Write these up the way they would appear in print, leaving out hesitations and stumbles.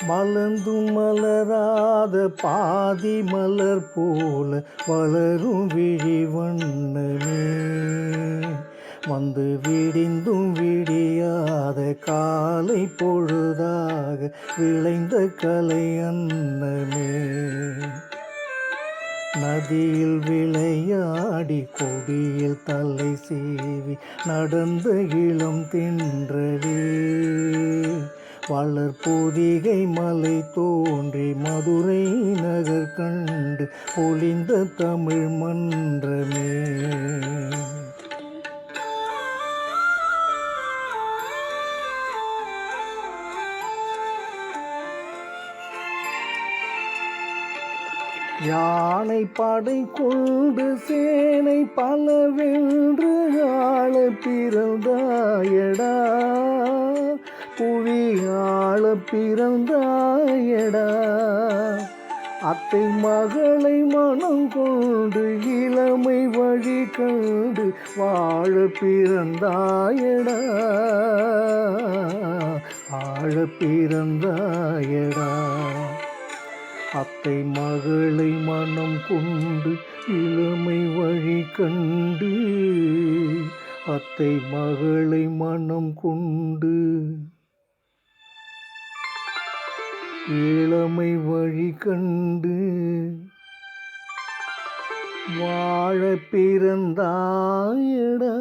மலர்ந்தும் மலராத பாதி மலர் போல வளரும் விழி வண்ணமே, வந்து விடிந்தும் விடியாத காலை பொழுதாக விளைந்த கலை அன்னமே. நதியில் விளையாடி கொடியில் தலை சீவி நடந்த இளம் தென்றலே, வளர்பொதிகை மலை தோன்றி மதுரை நகர் கண்டு பொலிந்த தமிழ் மன்றமே. யானை படை கொண்டு சேனை பலவென்று ஆள பிறந்தாயடா, புவி ஆள பிறந்தாயடா. அத்தை மகளை மனம் கொண்டு இளமை வழி கண்டு வாழ பிறந்தாயடா, ஆழ பிறந்தாயடா. அத்தை மகளை மனம் கொண்டு இளமை வழி கண்டு, அத்தை மகளை மனம் கொண்டு இளமை வழி கண்டு வாழ பிறந்தாயடா.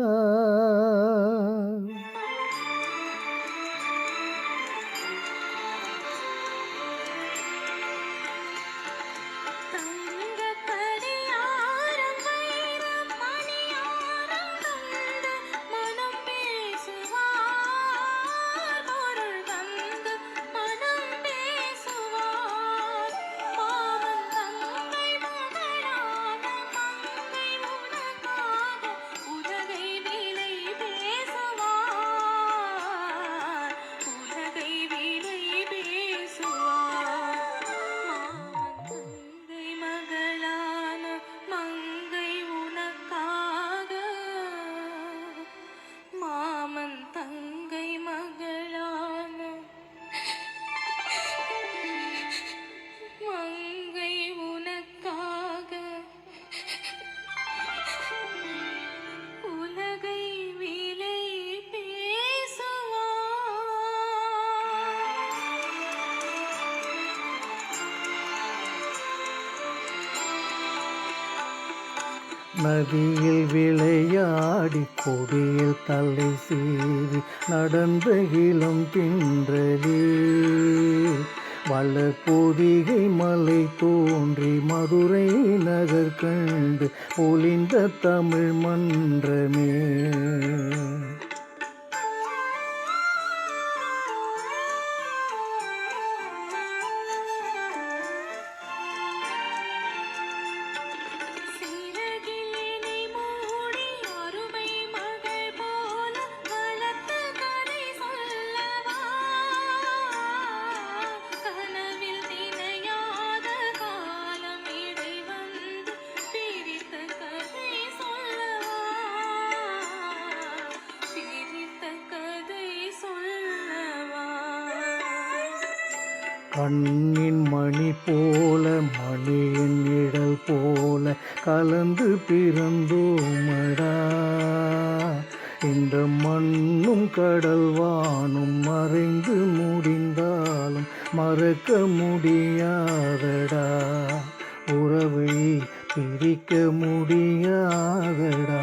நதியில் விளையாடி கொடியில் தலை சீவி நடந்த இளம் தென்றலே, வளர்பொதிகை மலை தோன்றி மதுரை நகர் கண்டு பொலிந்த தமிழ் மன்றமே. கண்ணின் மணி போல மணியின் நிழல் போல கலந்து பிறந்தோமடா, இந்த மண்ணும் கடல் வானும் மறைந்து முடிந்தாலும் மறக்க முடியாதடா, உறவை பிரிக்க முடியாதடா.